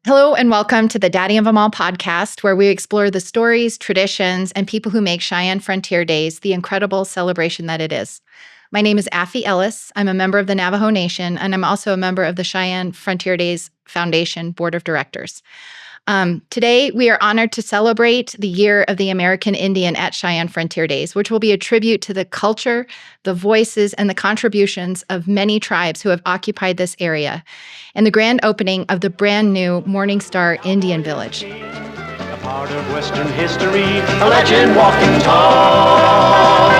Hello and welcome to the Daddy of 'em All podcast, where we explore the stories, traditions, and people who make Cheyenne Frontier Days the incredible celebration that it is. My name is Affie Ellis. I'm a member of the Navajo Nation, and I'm also a member of the Cheyenne Frontier Days Foundation Board of Directors. Today, we are honored to celebrate the Year of the American Indian at Cheyenne Frontier Days, which will be a tribute to the culture, the voices, and the contributions of many tribes who have occupied this area, and the grand opening of the brand new Morning Star Indian Village. A part of Western history, a legend walking tall.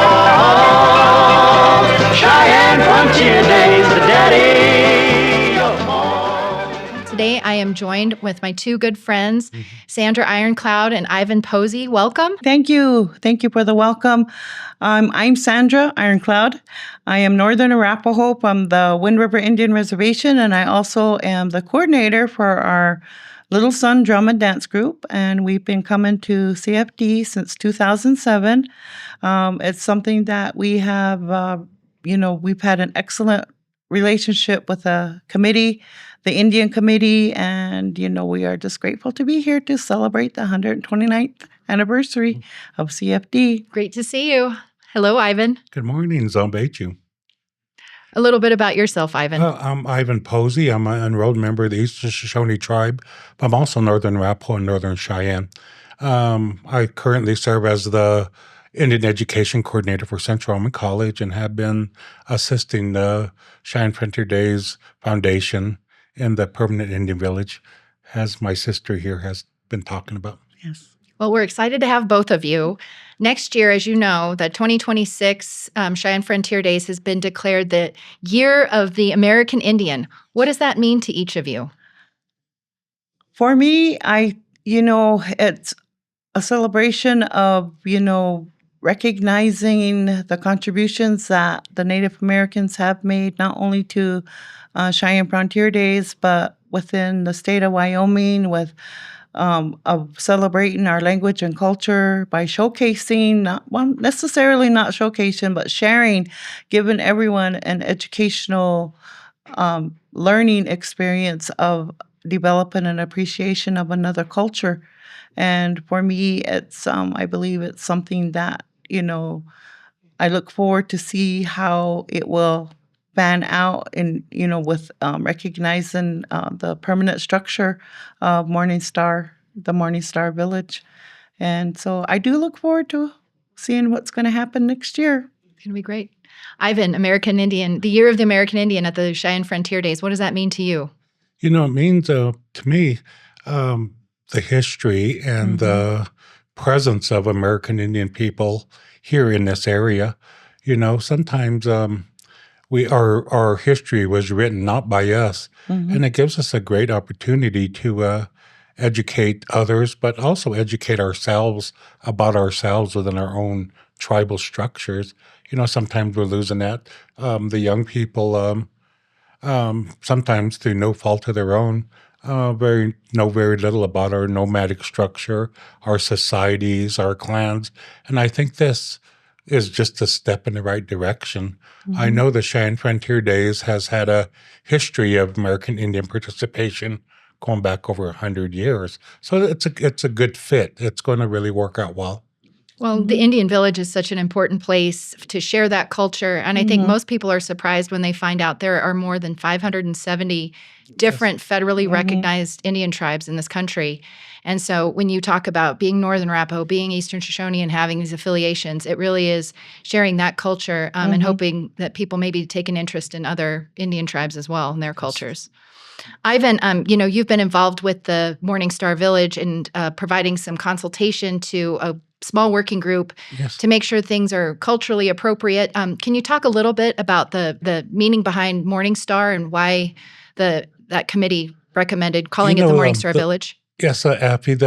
Cheyenne Frontier Days, the daddy of all. Today, I am joined with my two good friends, Sandra Iron Cloud and Ivan Posey. Welcome. Thank you. Thank you for the welcome. I'm Sandra Iron Cloud. I am Northern Arapaho from the Wind River Indian Reservation, and I also am the coordinator for our Little Sun Drum and Dance Group, and we've been coming to CFD since 2007. It's something that we have, we've had an excellent relationship with the committee, the Indian Committee, and, we are just grateful to be here to celebrate the 129th anniversary of CFD. Great to see you. Hello, Ivan. Good morning, Zombechu. A little bit about yourself, Ivan. I'm Ivan Posey. I'm an enrolled member of the Eastern Shoshone tribe, but I'm also Northern Arapaho and Northern Cheyenne. I currently serve as the Indian Education Coordinator for Central Wyoming College and have been assisting the Cheyenne Frontier Days Foundation in the Permanent Indian Village, as my sister here has been talking about. Yes. Well, we're excited to have both of you. Next year, as you know, the 2026 Cheyenne Frontier Days has been declared the Year of the American Indian. What does that mean to each of you? For me, it's a celebration of, recognizing the contributions that the Native Americans have made, not only to Cheyenne Frontier Days, but within the state of Wyoming, of celebrating our language and culture by showcasing, not showcasing, but sharing, giving everyone an educational learning experience of developing an appreciation of another culture. And for me, it's I believe it's something that, I look forward to see how it will pan out and, with recognizing the permanent structure of the Morning Star Village. And so I do look forward to seeing what's going to happen next year. It's going to be great. Ivan, American Indian, the Year of the American Indian at the Cheyenne Frontier Days. What does that mean to you? It means to me the history and the presence of American Indian people here in this area. Sometimes our history was written not by us, and it gives us a great opportunity to educate others, but also educate ourselves about ourselves within our own tribal structures. Sometimes we're losing that. The young people, sometimes through no fault of their own, very little about our nomadic structure, our societies, our clans. And I think this is just a step in the right direction. I know the Cheyenne Frontier Days has had a history of American Indian participation going back over 100 years. So it's a good fit. It's going to really work out well. Well, the Indian Village is such an important place to share that culture. And I think most people are surprised when they find out there are more than 570 different federally recognized Indian tribes in this country. And so when you talk about being Northern Arapaho, being Eastern Shoshone, and having these affiliations, it really is sharing that culture and hoping that people maybe take an interest in other Indian tribes as well and their cultures. Ivan, you've been involved with the Morning Star Village and providing some consultation to a small working group to make sure things are culturally appropriate. Can you talk a little bit about the meaning behind Morning Star and why that committee recommended calling it the Morning Star Village? Yes, Affie,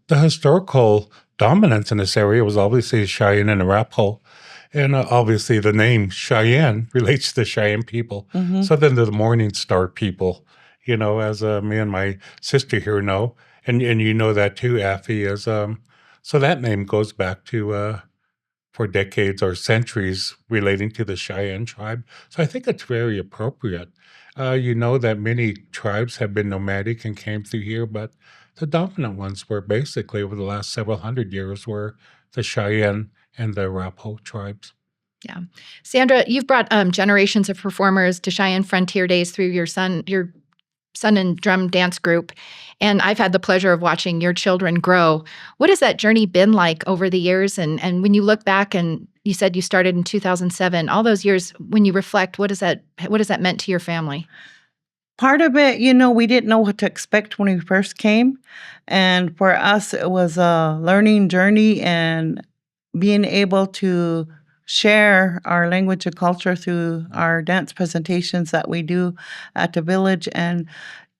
the historical dominance in this area was obviously Cheyenne and Arapaho. And obviously the name Cheyenne relates to the Cheyenne people. So then the Morning Star people, as me and my sister here know, and you know that too, Affie, is so that name goes back to for decades or centuries relating to the Cheyenne tribe. So I think it's very appropriate. You know that many tribes have been nomadic and came through here, but the dominant ones were basically over the last several hundred years were the Cheyenne and the Arapaho tribes. Yeah. Sandra, you've brought generations of performers to Cheyenne Frontier Days through your son and drum dance group. And I've had the pleasure of watching your children grow. What has that journey been like over the years? And when you look back, and you said you started in 2007, all those years, when you reflect, what has that meant to your family? Part of it, we didn't know what to expect when we first came. And for us, it was a learning journey and being able to share our language and culture through our dance presentations that we do at the village and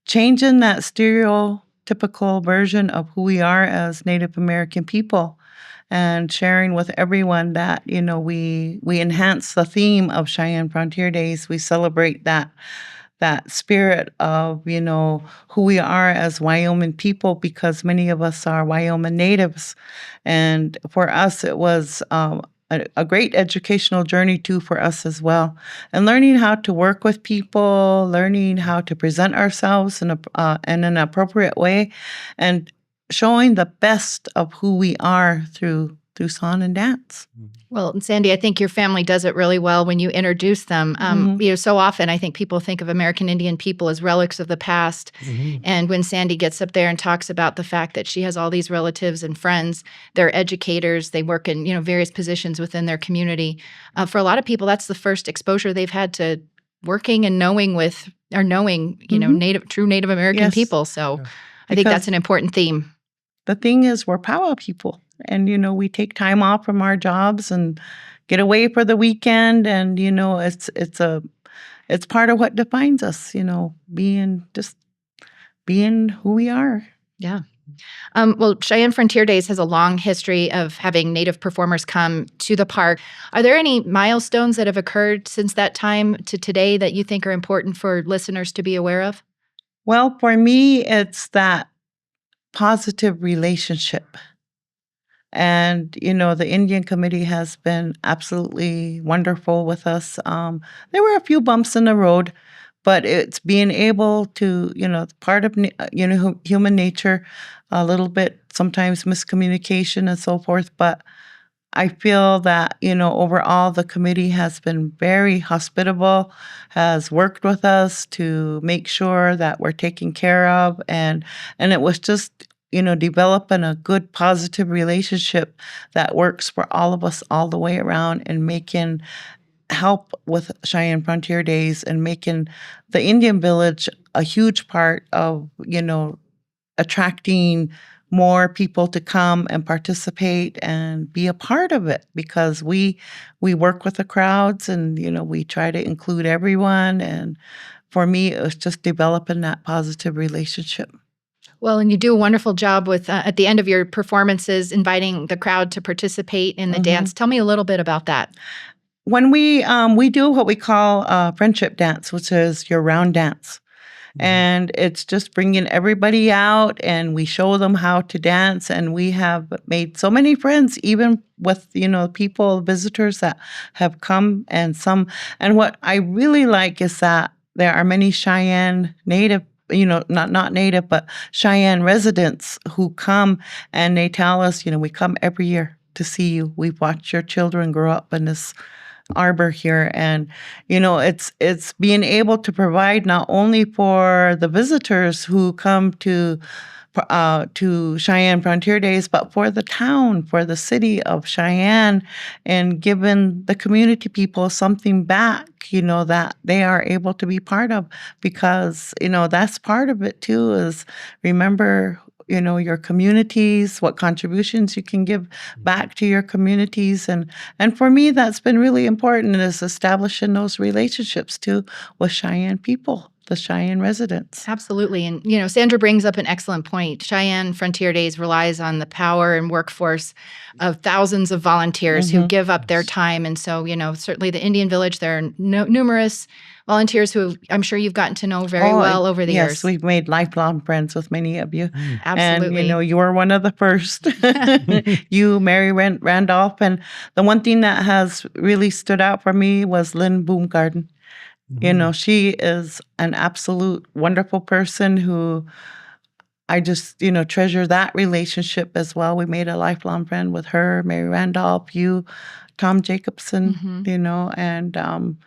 changing that stereotypical version of who we are as Native American people and sharing with everyone that, we enhance the theme of Cheyenne Frontier Days. We celebrate that spirit of, who we are as Wyoming people, because many of us are Wyoming natives. And for us, it was a great educational journey, too, for us as well. And learning how to work with people, learning how to present ourselves in an appropriate way, and showing the best of who we are through song and dance. Well, and Sandy, I think your family does it really well when you introduce them. So often I think people think of American Indian people as relics of the past. And when Sandy gets up there and talks about the fact that she has all these relatives and friends, they're educators, they work in various positions within their community. For a lot of people, that's the first exposure they've had to working and knowing true Native American Yes. people. So I think that's an important theme. The thing is, we're powwow people. And, we take time off from our jobs and get away for the weekend. And, it's part of what defines us, being who we are. Yeah. Well, Cheyenne Frontier Days has a long history of having Native performers come to the park. Are there any milestones that have occurred since that time to today that you think are important for listeners to be aware of? Well, for me, it's that positive relationship. And, the Indian Committee has been absolutely wonderful with us. There were a few bumps in the road, but it's being able to, part of, human nature, a little bit, sometimes miscommunication and so forth. But I feel that, overall, the committee has been very hospitable, has worked with us to make sure that we're taken care of. And it was just, developing a good, positive relationship that works for all of us all the way around, and making help with Cheyenne Frontier Days and making the Indian Village a huge part of, attracting more people to come and participate and be a part of it, because we work with the crowds and, we try to include everyone. And for me, it was just developing that positive relationship. Well, and you do a wonderful job with, at the end of your performances, inviting the crowd to participate in the dance. Tell me a little bit about that. When we do what we call friendship dance, which is your round dance. And it's just bringing everybody out, and we show them how to dance. And we have made so many friends, even with, people, visitors that have come. And what I really like is that there are many Cheyenne Native, not Native, but Cheyenne residents who come, and they tell us, we come every year to see you. We've watched your children grow up in this arbor here. And, it's being able to provide not only for the visitors who come to Cheyenne Frontier Days, but for the town, for the city of Cheyenne, and giving the community people something back, that they are able to be part of, because, that's part of it too, is remember, your communities, what contributions you can give back to your communities. And for me, that's been really important, is establishing those relationships too with Cheyenne people, the Cheyenne residents. Absolutely. And, Sandra brings up an excellent point. Cheyenne Frontier Days relies on the power and workforce of thousands of volunteers who give up their time. And so, certainly the Indian Village, there are numerous volunteers who I'm sure you've gotten to know very well over the years. Yes, we've made lifelong friends with many of you. Absolutely. And, you were one of the first. You, Mary Randolph. And the one thing that has really stood out for me was Lynn Boomgarden. She is an absolute wonderful person who I just, treasure that relationship as well. We made a lifelong friend with her, Mary Randolph, you, Tom Jacobson, Hmm. and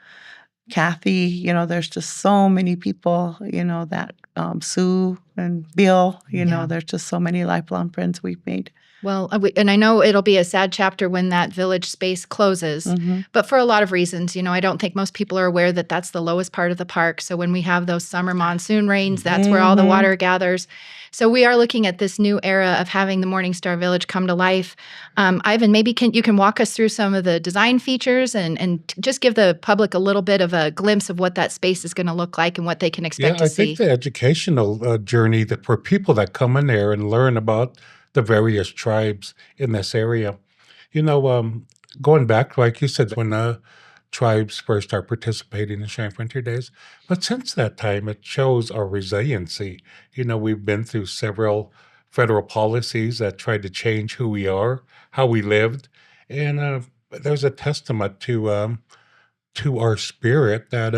Kathy. There's just so many people, that Sue and Bill, Yeah. there's just so many lifelong friends we've made. Well, and I know it'll be a sad chapter when that village space closes, Hmm. but for a lot of reasons. I don't think most people are aware that that's the lowest part of the park. So when we have those summer monsoon rains, that's where all the water gathers. So we are looking at this new era of having the Morningstar Village come to life. Ivan, maybe you can walk us through some of the design features and just give the public a little bit of a glimpse of what that space is going to look like and what they can expect Yeah, to I think see. the educational journey that for people that come in there and learn about the various tribes in this area, you know, um, going back, like you said, when tribes first start participating in Cheyenne Frontier Days, but since that time, it shows our resiliency. We've been through several federal policies that tried to change who we are, how we lived, and there's a testament to our spirit that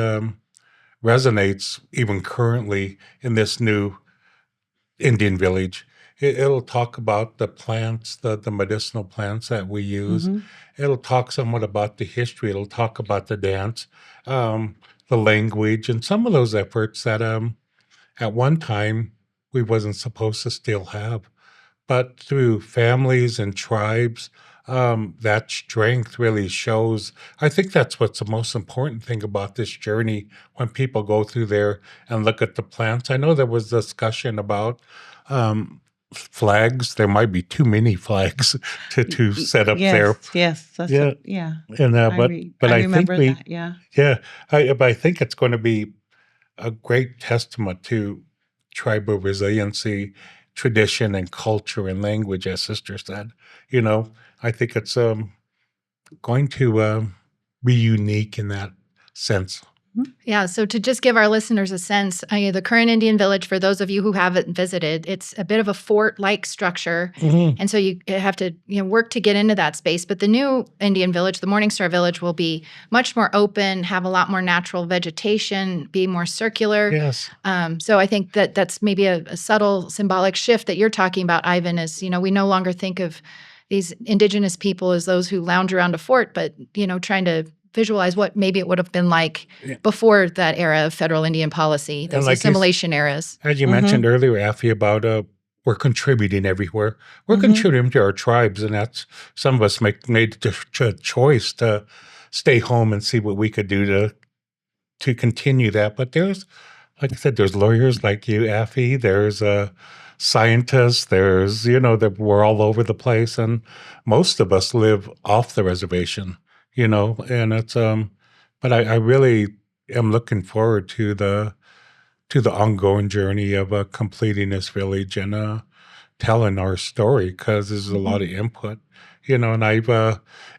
resonates even currently in this new Indian village. It'll talk about the plants, the medicinal plants that we use. Hmm. It'll talk somewhat about the history. It'll talk about the dance, the language, and some of those efforts that at one time we wasn't supposed to still have. But through families and tribes, that strength really shows. I think that's what's the most important thing about this journey when people go through there and look at the plants. I know there was discussion about flags. There might be too many flags to set up there. Yes, Yeah, yeah. and I but I think remember that. Yeah. yeah, but I think it's going to be a great testament to tribal resiliency, tradition, and culture and language, as Sister said. You know, I think it's going to be unique in that sense. Yeah, so to just give our listeners a sense, the current Indian village, for those of you who haven't visited, it's a bit of a fort-like structure, and so you have to work to get into that space. But the new Indian village, the Morningstar Village, will be much more open, have a lot more natural vegetation, be more circular. Yes. So I think that's maybe a subtle symbolic shift that you're talking about, Ivan. Is we no longer think of these indigenous people as those who lounge around a fort, but trying to visualize what maybe it would have been like Yeah. before that era of federal Indian policy, And those like assimilation eras. as you mentioned earlier, Affie, about we're contributing everywhere. We're contributing to our tribes, and that's some of us made the choice to stay home and see what we could do to continue that. But there's, like I said, there's lawyers like you, Affie. There's scientists. There's that we're all over the place, and most of us live off the reservation. And it's but I really am looking forward to the ongoing journey of completing this village and telling our story because there's a lot of input. And I've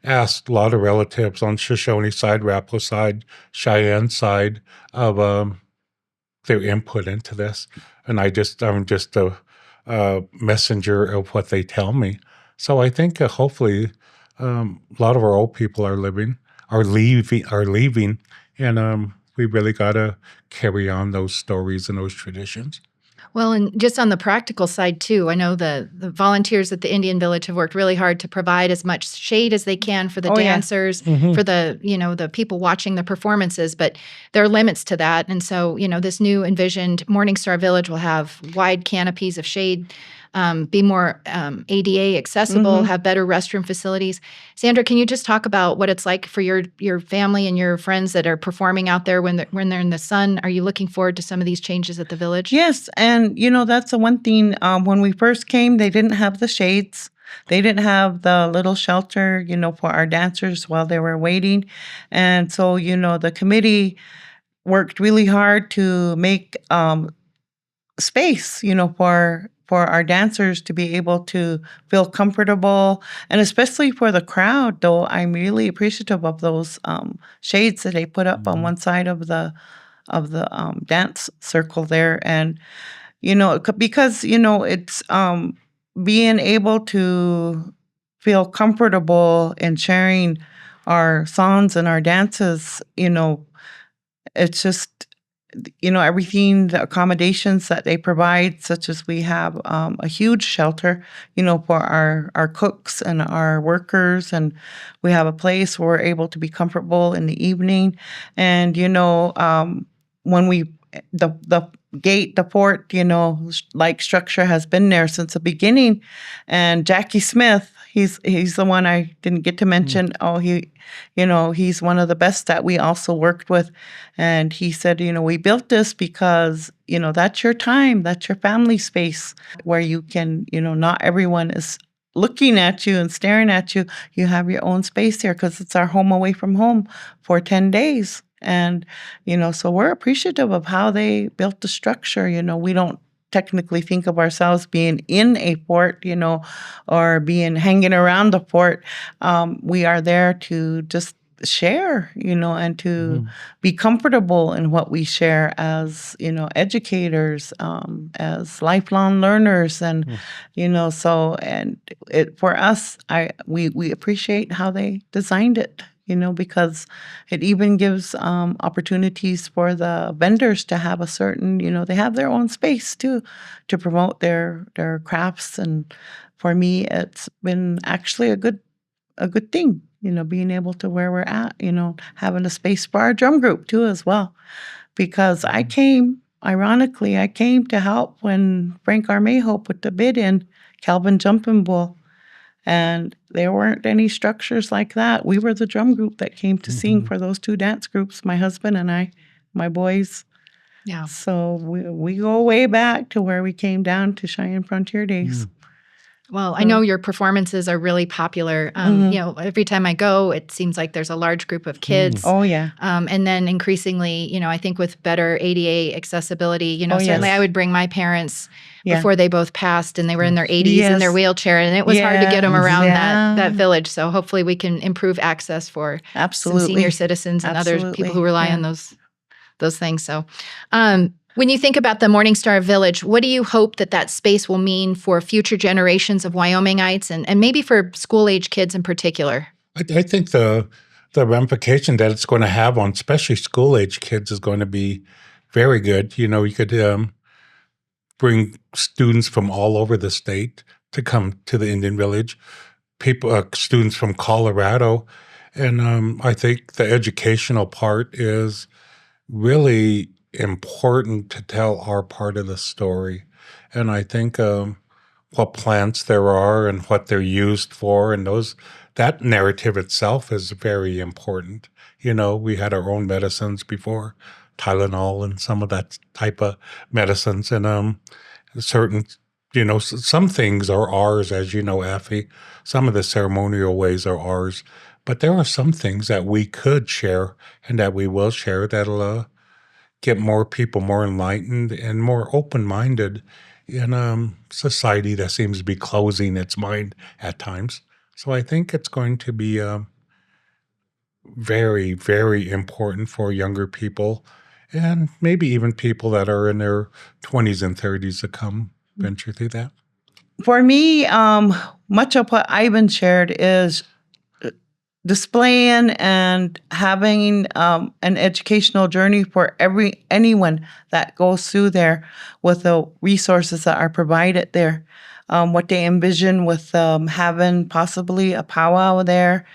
asked a lot of relatives on Shoshone side, Arapaho side, Cheyenne side of their input into this, and I'm just a messenger of what they tell me. So I think hopefully a lot of our old people are leaving, and we really got to carry on those stories and those traditions. Well, and just on the practical side too, I know the volunteers at the Indian Village have worked really hard to provide as much shade as they can for the Oh, yeah. dancers, for the people watching the performances, but there are limits to that. And so, this new envisioned Morningstar Village will have wide canopies of shade, be more ADA accessible, have better restroom facilities. Sandra, can you just talk about what it's like for your family and your friends that are performing out there when they're in the sun? Are you looking forward to some of these changes at the village? Yes, and that's the one thing. When we first came, they didn't have the shades. They didn't have the little shelter, for our dancers while they were waiting. And so, the committee worked really hard to make space, for our dancers to be able to feel comfortable, and especially for the crowd. Though I'm really appreciative of those shades that they put up on one side of the dance circle there, and because it's being able to feel comfortable in sharing our songs and our dances, it's just, everything, the accommodations that they provide, such as we have a huge shelter, for our cooks and our workers, and we have a place where we're able to be comfortable in the evening. And, when the gate, the fort, like structure has been there since the beginning. And Jackie Smith, he's the one I didn't get to mention. Oh, he's one of the best that we also worked with. And he said, we built this because, that's your time, that's your family space where you can, not everyone is looking at you and staring at you. You have your own space here because it's our home away from home for 10 days. And, so we're appreciative of how they built the structure. We don't technically think of ourselves being in a fort, or being hanging around the fort. We are there to just share, and to be comfortable in what we share as, educators, as lifelong learners. And, and for us, we appreciate how they designed it. Because it even gives opportunities for the vendors to have a certain, they have their own space too, to promote their crafts. And for me, it's been actually a good thing, being able to where we're at, having a space for our drum group too as well. Because ironically, I came to help when Frank Armejo put the bid in Calvin Jumping Bull. And there weren't any structures like that. We were the drum group that came to sing for those two dance groups, my husband and I, my boys. Yeah. So we go way back to where we came down to Cheyenne Frontier Days. Well, I know your performances are really popular. Every time I go, it seems like there's a large group of kids. Oh, yeah. And then increasingly, I think with better ADA accessibility, certainly I would bring my parents before they both passed, and they were in their 80s in their wheelchair, and it was hard to get them around that village. So hopefully we can improve access for some senior citizens and other people who rely on those things. So when you think about the Morningstar Village, what do you hope that space will mean for future generations of Wyomingites and maybe for school-age kids in particular? I think the ramification that it's going to have on especially school-age kids is going to be very good. You could bring students from all over the state to come to the Indian Village, students from Colorado. And I think the educational part is really important to tell our part of the story. And I think what plants there are and what they're used for, and that narrative itself is very important. We had our own medicines before, Tylenol and some of that type of medicines, and certain, some things are ours, as you know, Affie. Some of the ceremonial ways are ours, but there are some things that we could share and that we will share that'll get more people more enlightened and more open-minded in a society that seems to be closing its mind at times. So I think it's going to be very, very important for younger people, and maybe even people that are in their 20s and 30s to come venture through that. For me, much of what Ivan shared is displaying and having an educational journey for anyone that goes through there with the resources that are provided there. What they envision with having possibly a powwow there,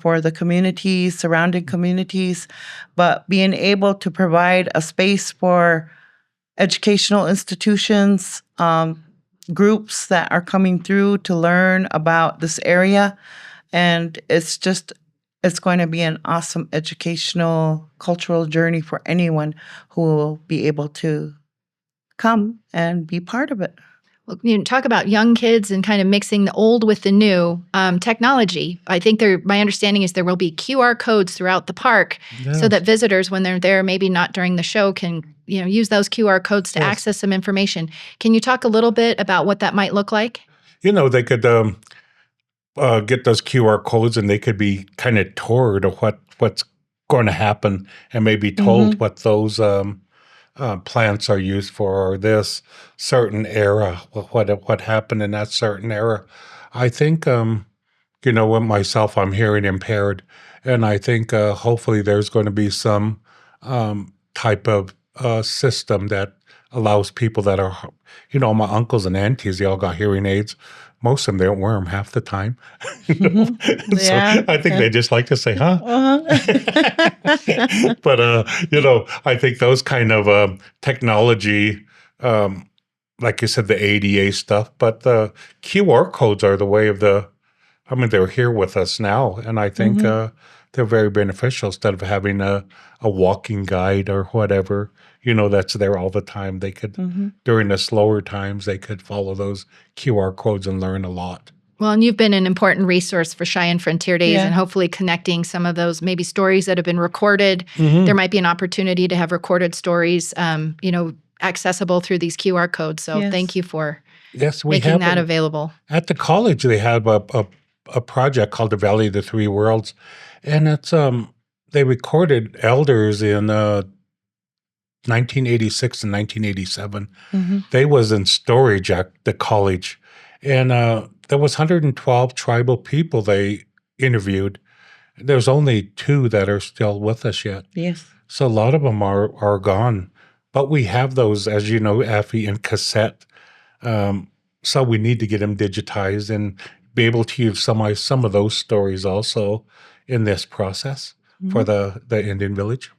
for the communities, surrounding communities, but being able to provide a space for educational institutions, groups that are coming through to learn about this area. And it's going to be an awesome educational, cultural journey for anyone who will be able to come and be part of it. Well, talk about young kids and kind of mixing the old with the new technology. I think my understanding is there will be QR codes throughout the park so that visitors, when they're there, maybe not during the show, can use those QR codes to access some information. Can you talk a little bit about what that might look like? They could get those QR codes, and they could be kind of toured of what's going to happen, and maybe told what those plants are used for, or this certain era, what happened in that certain era. I think, with myself, I'm hearing impaired, and I think hopefully there's going to be some type of system that allows people that are, my uncles and aunties, they all got hearing aids. Most of them, they don't wear them half the time. So Yeah. I think they just like to say, huh? Uh-huh. But, I think those kind of technology, like you said, the ADA stuff, but the QR codes are the way of they're here with us now. And I think they're very beneficial instead of having a walking guide or whatever, that's there all the time. They could, during the slower times, they could follow those QR codes and learn a lot. Well, and you've been an important resource for Cheyenne Frontier Days Yeah. and hopefully connecting some of those maybe stories that have been recorded. There might be an opportunity to have recorded stories, accessible through these QR codes. So Yes. thank you for Yes, we making have that available. At the college, they have a project called the Valley of the Three Worlds, and it's they recorded elders in 1986 and 1987. They was in storage at the college, and there was 112 tribal people they interviewed. There's only 2 that are still with us yet. Yes. So a lot of them are gone. But we have those, as you know, Affie, in cassette. So we need to get them digitized and be able to use some of those stories also in this process for the Indian village.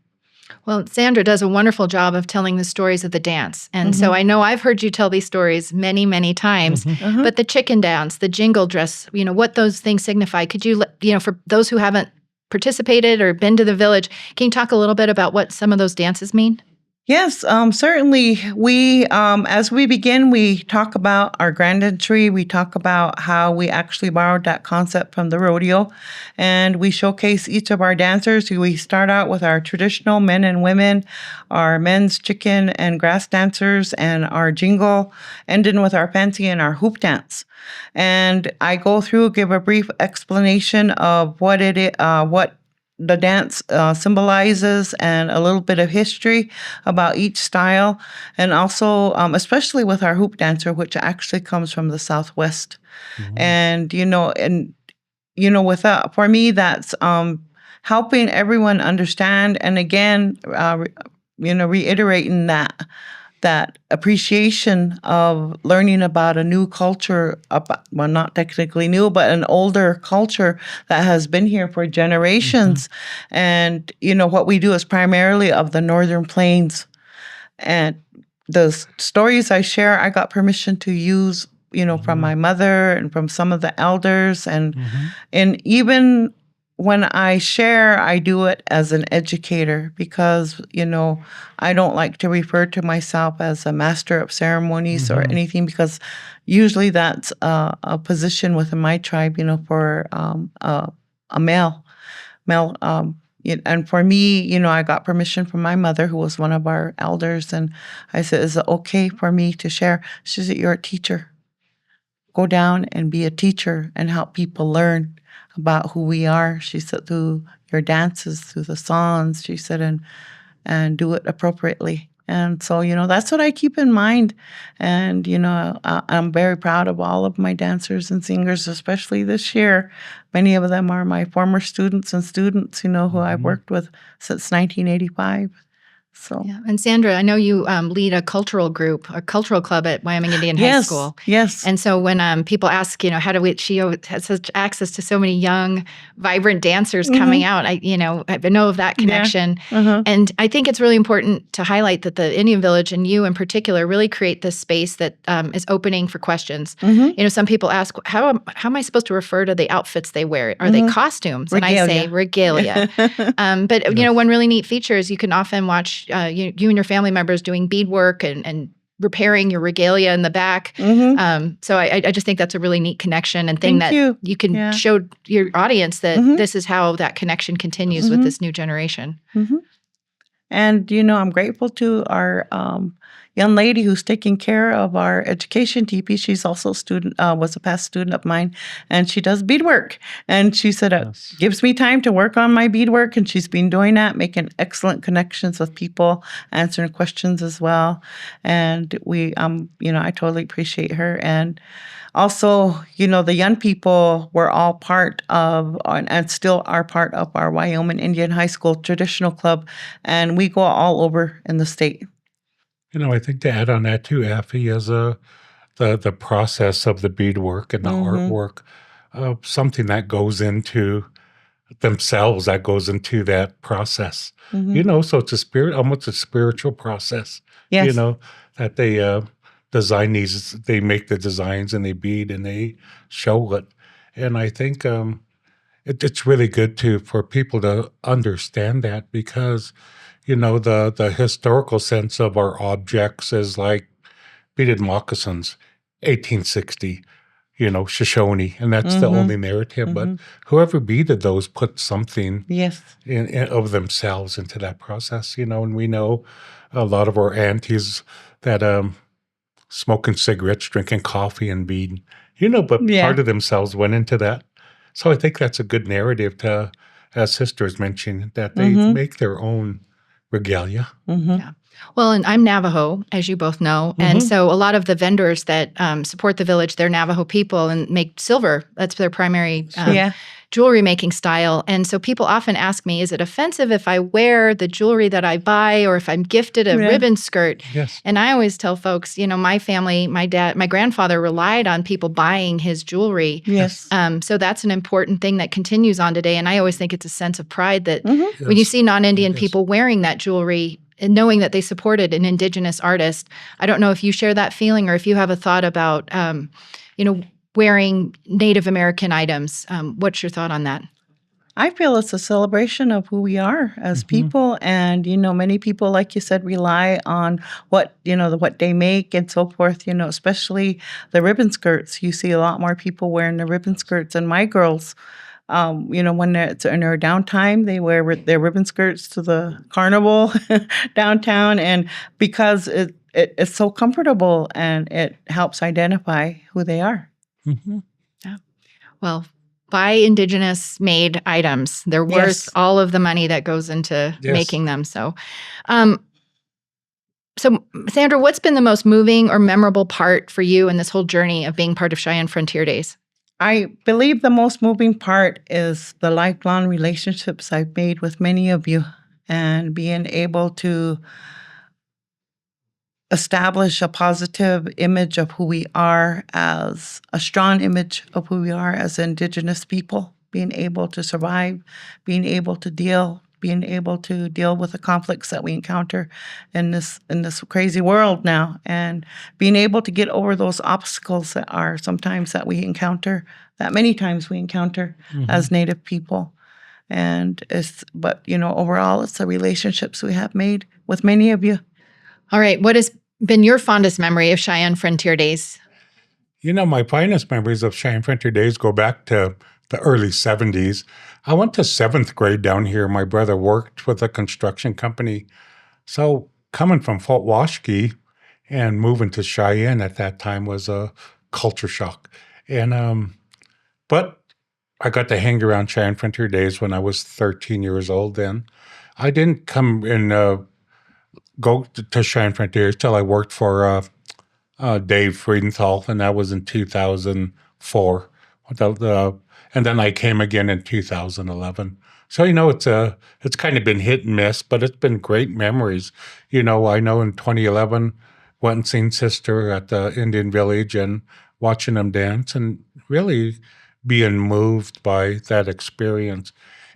Well, Sandra does a wonderful job of telling the stories of the dance. And so I know I've heard you tell these stories many, many times. But the chicken dance, the jingle dress, what those things signify. Could you, for those who haven't participated or been to the village, can you talk a little bit about what some of those dances mean? Yes, certainly. We, as we begin, we talk about our grand entry. We talk about how we actually borrowed that concept from the rodeo, and we showcase each of our dancers. We start out with our traditional men and women, our men's chicken and grass dancers, and our jingle, ending with our fancy and our hoop dance. And I go through, give a brief explanation of what it is, what the dance symbolizes, and a little bit of history about each style, and also especially with our hoop dancer, which actually comes from the Southwest. And with that, for me, that's helping everyone understand, and again, reiterating that appreciation of learning about a new culture, well, not technically new, but an older culture that has been here for generations. And, what we do is primarily of the Northern Plains. And the stories I share, I got permission to use, from my mother and from some of the elders. And even when I share, I do it as an educator because, I don't like to refer to myself as a master of ceremonies or anything, because usually that's a position within my tribe, for a male. And for me, I got permission from my mother, who was one of our elders, and I said, "Is it okay for me to share?" She said, "You're a teacher. Go down and be a teacher and help people learn about who we are." She said, "Through your dances, through the songs," she said, and do it appropriately. And so, that's what I keep in mind. And, I'm very proud of all of my dancers and singers, especially this year. Many of them are my former students, who I've worked with since 1985. So Yeah. And Sandra, I know you lead a cultural club at Wyoming Indian High School. Yes. And so when people ask, how do she has such access to so many young, vibrant dancers coming out, I know of that connection. And I think it's really important to highlight that the Indian Village, and you in particular, really create this space that is opening for questions. Some people ask, how am I supposed to refer to the outfits they wear? Are they costumes? Regalia. And I say regalia. But, one really neat feature is you can often watch you and your family members doing beadwork and repairing your regalia in the back. So I just think that's a really neat connection and thing that you can show your audience that this is how that connection continues with this new generation. And, I'm grateful to our young lady who's taking care of our education teepee. She's also a student, was a past student of mine, and she does beadwork. And she said it Yes. gives me time to work on my beadwork, and she's been doing that, making excellent connections with people, answering questions as well. And I totally appreciate her. And also, the young people were all part of, and still are part of our Wyoming Indian High School Traditional Club, and we go all over in the state. I think to add on that too, Affie, is the process of the beadwork and the Mm-hmm. artwork, something that goes into themselves, that goes into that process. Mm-hmm. So it's almost a spiritual process. Yes. That they design these, they make the designs and they bead and they show it. And I think it's really good for people to understand that because the historical sense of our objects is like beaded moccasins, 1860, Shoshone, and that's the Mm-hmm. only narrative. But Mm-hmm. whoever beaded those put something Yes. of themselves into that process, and we know a lot of our aunties that smoking cigarettes, drinking coffee, and beading, but Yeah. part of themselves went into that. So I think that's a good narrative to, as sisters mentioned, that they Mm-hmm. make their own regalia. Mm-hmm. Yeah. Well, and I'm Navajo, as you both know. And Mhm. so a lot of the vendors that support the village, they're Navajo people and make silver. That's their primary Yeah. jewelry making style. And so people often ask me, is it offensive if I wear the jewelry that I buy or if I'm gifted a Yeah. ribbon skirt? Yes. And I always tell folks, my family, my grandfather relied on people buying his jewelry. Yes. So that's an important thing that continues on today. And I always think it's a sense of pride that Mm-hmm. when you Yes. see non-Indian Yes. people wearing that jewelry and knowing that they supported an Indigenous artist, I don't know if you share that feeling or if you have a thought about, wearing Native American items. What's your thought on that? I feel it's a celebration of who we are as Mhm. people, and many people, like you said, rely on what what they make and so forth. Especially the ribbon skirts. You see a lot more people wearing the ribbon skirts, and my girls, when it's in their downtime, they wear their ribbon skirts to the carnival downtown, and because it's so comfortable and it helps identify who they are. Mhm. Well, buy Indigenous made items. They're worth Yes. all of the money that goes into Yes. making them. So, Sandra, what's been the most moving or memorable part for you in this whole journey of being part of Cheyenne Frontier Days? I believe the most moving part is the lifelong relationships I've made with many of you and being able to establish a positive image of who we are, as a strong image of who we are as Indigenous people, being able to survive, being able to deal with the conflicts that we encounter in this crazy world now, and being able to get over those obstacles that are sometimes that we encounter, that many times we encounter as Native people. And overall, it's the relationships we have made with many of you. All right. What has been your fondest memory of Cheyenne Frontier Days? My finest memories of Cheyenne Frontier Days go back to the early 70s. I went to 7th grade down here. My brother worked with a construction company. So coming from Fort Washakie and moving to Cheyenne at that time was a culture shock. And but I got to hang around Cheyenne Frontier Days when I was 13 years old then. I didn't come and go to Cheyenne Frontiers till I worked for Dave Friedenthal, and that was in 2004. And then I came again in 2011. So it's kind of been hit and miss, but it's been great memories. I know in 2011 went and seen Sister at the Indian Village and watching them dance and really being moved by that experience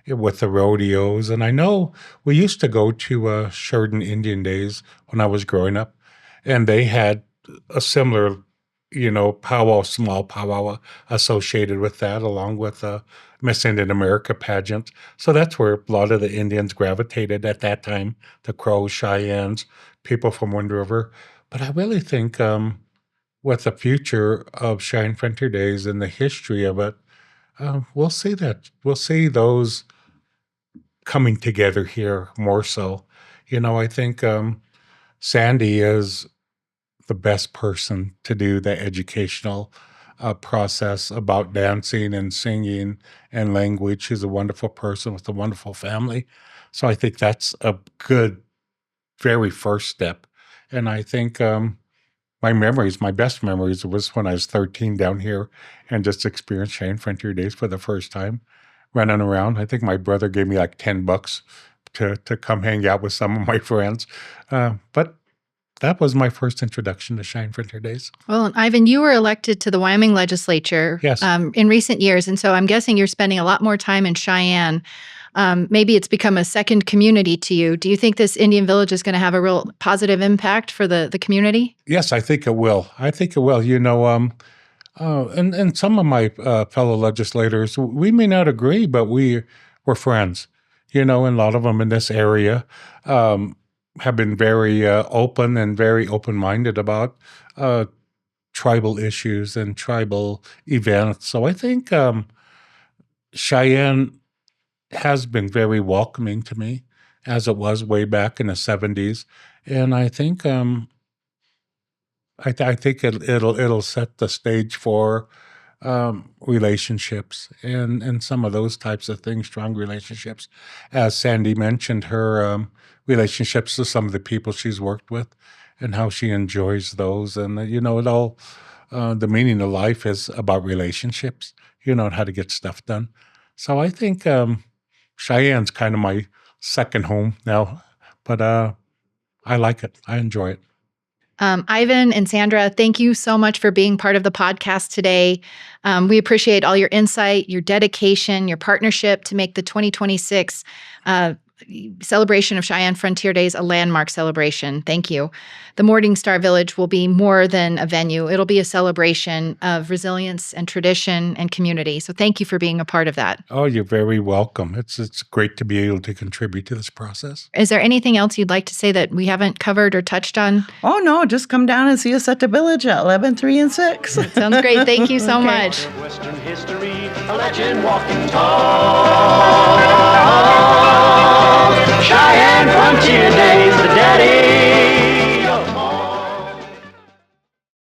with the rodeos. And I know we used to go to Sheridan Indian Days when I was growing up, and they had a similar, powwow, small powwow associated with that, along with the Miss Indian America pageant. So that's where a lot of the Indians gravitated at that time, the Crows, Cheyennes, people from Wind River. But I really think with the future of Cheyenne Frontier Days and the history of it, we'll see those coming together here more so. I think Sandy is the best person to do the educational process about dancing and singing and language. She's a wonderful person with a wonderful family. So I think that's a good, very first step. And I think my best memories was when I was 13 down here and just experienced Cheyenne Frontier Days for the first time, running around. I think my brother gave me like $10 to come hang out with some of my friends. But that was my first introduction to Cheyenne Frontier Days. Well, Ivan, you were elected to the Wyoming legislature Yes. In recent years. And so I'm guessing you're spending a lot more time in Cheyenne. Maybe it's become a second community to you. Do you think this Indian village is going to have a real positive impact for the community? Yes, I think it will. I think it will. And some of my fellow legislators, we may not agree, but we're friends. And a lot of them in this area have been very open and very open-minded about tribal issues and tribal events. So I think Cheyenne has been very welcoming to me, as it was way back in the 70s. And I think I think it'll set the stage for relationships and some of those types of things, strong relationships. As Sandy mentioned, her relationships with some of the people she's worked with and how she enjoys those. And, it all, the meaning of life is about relationships, and how to get stuff done. So I think Cheyenne's kind of my second home now, but I like it. I enjoy it. Ivan and Sandra, thank you so much for being part of the podcast today. We appreciate all your insight, your dedication, your partnership to make the 2026 celebration of Cheyenne Frontier Days a landmark celebration. Thank you. The Morningstar Village will be more than a venue. It'll be a celebration of resilience and tradition and community. So thank you for being a part of that. Oh, you're very welcome. It's great to be able to contribute to this process. Is there anything else you'd like to say that we haven't covered or touched on? Oh, no, just come down and see us at the village at 11, 3, and 6. Sounds great. Thank you so Okay. much. Western history, a legend walking tall. Cheyenne Frontier Days, the daddy